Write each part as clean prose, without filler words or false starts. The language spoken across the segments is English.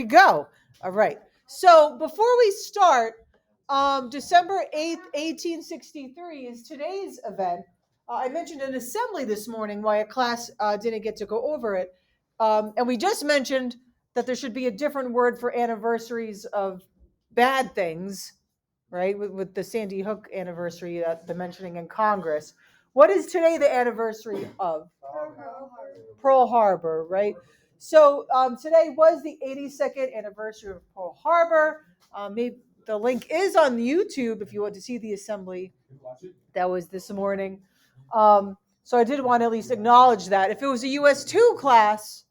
You go. All right. So before we start, December 8th, 1863 is today's event. I mentioned an assembly this morning why a class didn't get to go over it. And we just mentioned that there should be a different word for anniversaries of bad things, right? With the Sandy Hook anniversary, the mentioning in Congress. What is today the anniversary of? Pearl Harbor, right? So today was the 82nd anniversary of Pearl Harbor. Maybe the link is on YouTube if you want to see the assembly that was this morning. So I did want to at least acknowledge that. If it was a US 2 class,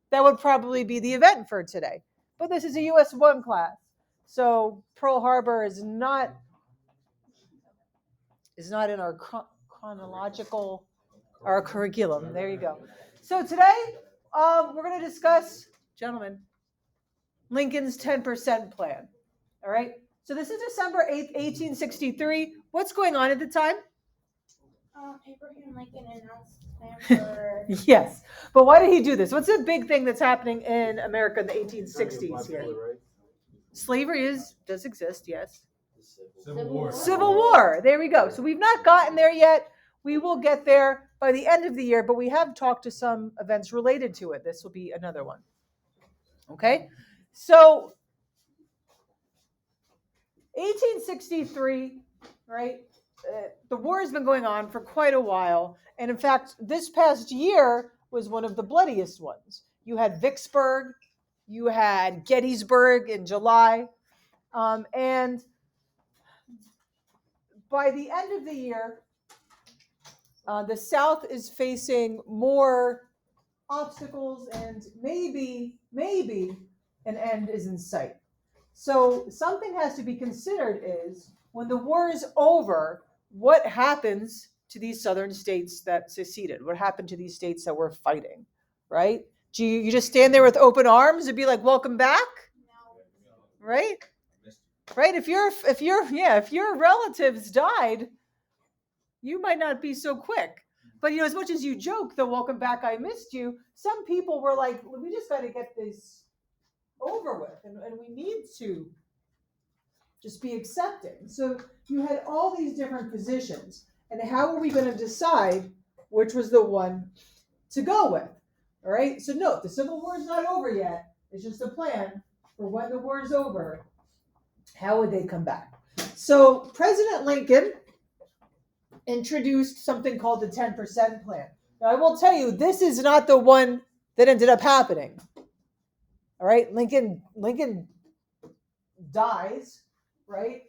that would probably be the event for today. But this is a US 1 class. So Pearl Harbor is not in our chronological, our curriculum. There you go. So today we're going to discuss, gentlemen, Lincoln's 10% plan. All right. So this is December 8th, 1863. What's going on at the time? Abraham Lincoln announced his plan for. Yes. But why did he do this? What's the big thing that's happening in America in the 1860s here? Slavery does exist, yes. Civil War. There we go. So we've not gotten there yet. We will get there by the end of the year, but we have talked to some events related to it. This will be another one. Okay? So 1863, right? The war has been going on for quite a while. And in fact, this past year was one of the bloodiest ones. You had Vicksburg, you had Gettysburg in July, and by the end of the year, the South is facing more obstacles, and maybe an end is in sight. So something has to be considered is when the war is over, what happens to these southern states that seceded? What happened to these states that were fighting, right? Do you just stand there with open arms and be like, welcome back? No. Right? Right? If your relatives died, you might not be so quick. But as much as you joke, the welcome back, I missed you, some people were like, we just got to get this over with, and we need to just be accepting. So you had all these different positions, and how are we going to decide which was the one to go with? All right. So note, the Civil War is not over yet. It's just a plan for when the war is over. How would they come back? So President Lincoln introduced something called the 10% plan. Now, I will tell you, this is not the one that ended up happening. All right, Lincoln dies, right?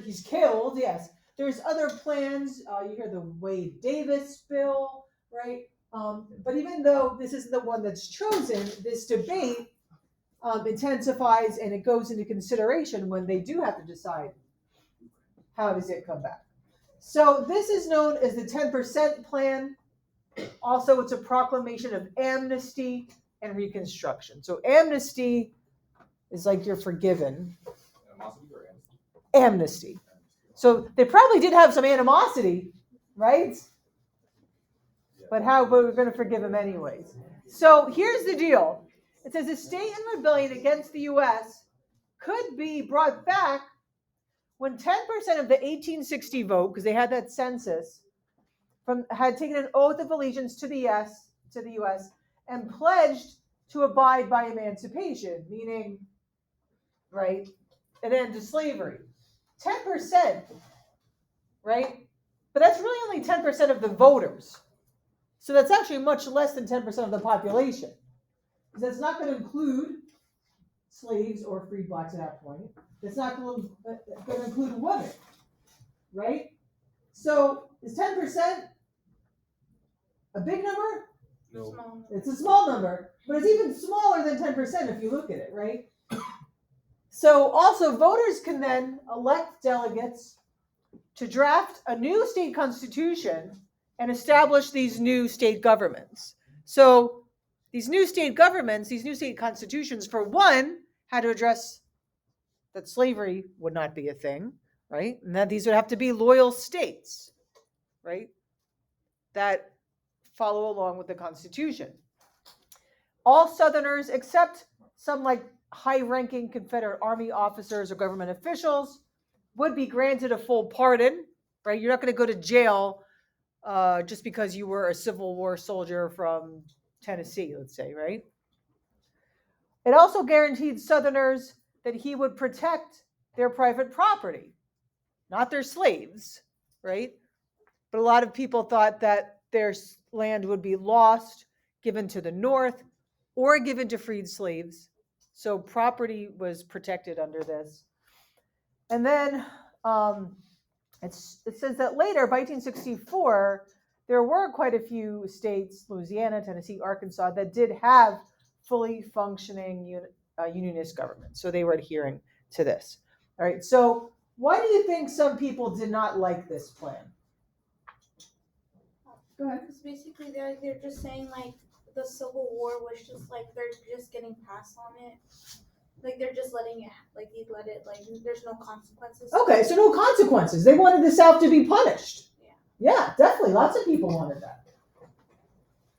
He's killed, yes. There's other plans. You hear the Wade Davis bill, right? But even though this isn't the one that's chosen, this debate intensifies, and it goes into consideration when they do have to decide how does it come back. So this is known as the 10% plan. Also, it's a proclamation of amnesty and reconstruction. So amnesty is like you're forgiven. Amnesty. So they probably did have some animosity, right? But we're going to forgive them anyways. So here's the deal. It says a state in rebellion against the U.S. could be brought back when 10% of the 1860 vote, because they had that census, had taken an oath of allegiance to the U.S. and pledged to abide by emancipation, meaning, right, an end to slavery. 10%, right? But that's really only 10% of the voters. So that's actually much less than 10% of the population. Because that's not going to include slaves or free blacks at that point. It's not going to include women, right? So is 10% a big number? No. It's a small number, but it's even smaller than 10% if you look at it, right? So also voters can then elect delegates to draft a new state constitution and establish these new state governments. So these new state governments, these new state constitutions, for one, had to address that slavery would not be a thing, right? And that these would have to be loyal states, right? That follow along with the Constitution. All Southerners, except some like high-ranking Confederate Army officers or government officials would be granted a full pardon, right? You're not going to go to jail just because you were a Civil War soldier from Tennessee, let's say, right? It also guaranteed Southerners that he would protect their private property, not their slaves, right? But a lot of people thought that their land would be lost, given to the North, or given to freed slaves. So property was protected under this. And then it says that later, by 1864, there were quite a few states, Louisiana, Tennessee, Arkansas, that did have fully functioning unionist government. So they were adhering to this. All right. So why do you think some people did not like this plan? Go ahead. Because basically they're just saying like the Civil War was just like they're just getting passed on it. Like they're just letting it, like they let it, like there's no consequences. Okay, so no consequences. They wanted the South to be punished. Yeah. Yeah, definitely. Lots of people wanted that.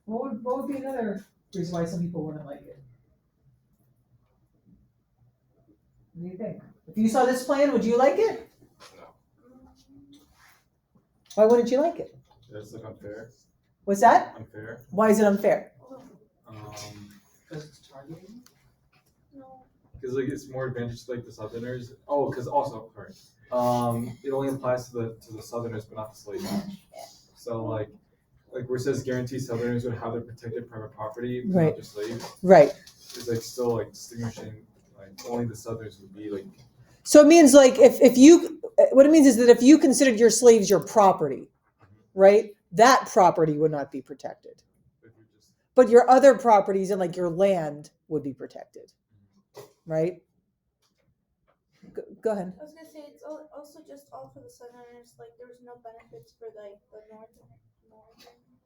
What would be another reason why some people wouldn't like it? What do you think? If you saw this plan, would you like it? No. Why wouldn't you like it? That's like unfair. What's that? Unfair. Why is it unfair? Because it's targeting. No. Because like it's more advantageous to like the Southerners. Oh, because also sorry. It only applies to the Southerners, but not the slaves. So like where it says guarantee Southerners would have their protected private property, but Right. not just slaves. Right. It's like still like distinguishing like only the Southerners would be like. So it means like if you, what it means is that if you considered your slaves your property, right, that property would not be protected. But your other properties and like your land would be protected, right? Go ahead. I was gonna say it's also just all for the Southerners. Like there's no benefits for like the Northern.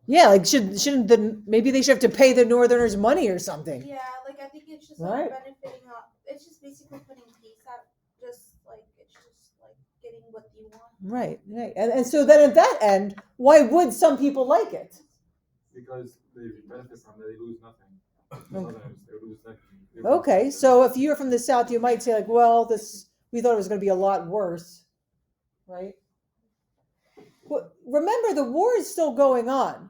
Yeah, like shouldn't maybe they should have to pay the Northerners money or something. Yeah, like I think it's just Right. like benefiting. It's just basically putting peace out. Just like it's just like getting what you want. Right. And so then at that end, why would some people like it? Because they benefit from it, they lose nothing. The Okay. Southerners, they lose nothing. Okay, so if you're from the South, you might say like, well, we thought it was going to be a lot worse, right? Well, remember, the war is still going on.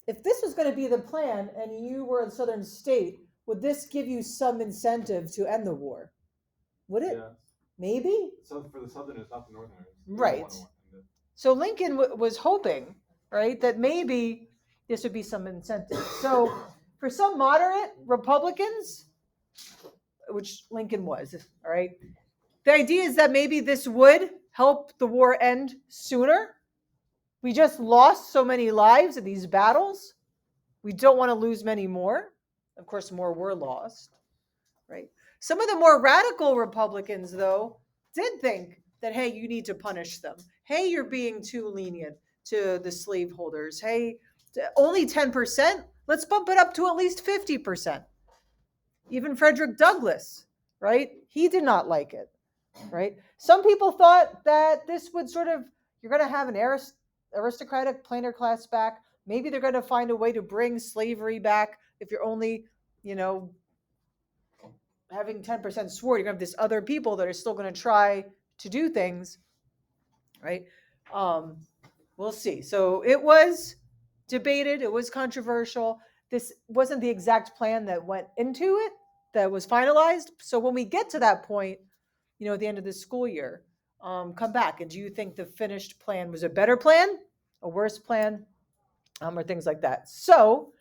If this was going to be the plan and you were a southern state, would this give you some incentive to end the war? Would it? Yeah. Maybe? So for the Southerners, not the Northerners. Right. So Lincoln was hoping, right, that maybe this would be some incentive. So for some moderate Republicans, which Lincoln was, all right, the idea is that maybe this would help the war end sooner. We just lost so many lives in these battles. We don't want to lose many more. Of course, more were lost, right? Some of the more radical Republicans, though, did think that, hey, you need to punish them. Hey, you're being too lenient to the slaveholders. Hey, only 10%? Let's bump it up to at least 50%. Even Frederick Douglass, right? He did not like it, right? Some people thought that this would sort of, you're going to have an aristocratic planter class back. Maybe they're going to find a way to bring slavery back. If you're only, having 10% sword, you're going to have this other people that are still going to try to do things, right? We'll see. So it was debated. It was controversial. This wasn't the exact plan that went into it, that was finalized. So when we get to that point, at the end of the school year, come back. And do you think the finished plan was a better plan, a worse plan, or things like that? So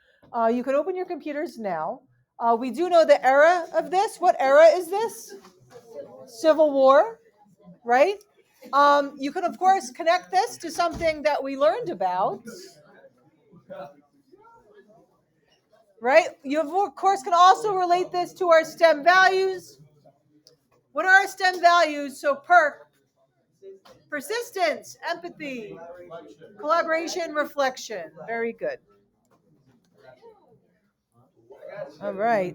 you can open your computers now. We do know the era of this. What era is this? Civil War, right? You can, of course, connect this to something that we learned about, right? You, of course, can also relate this to our STEM values. What are our STEM values? So persistence, empathy, collaboration, reflection. Very good. All right.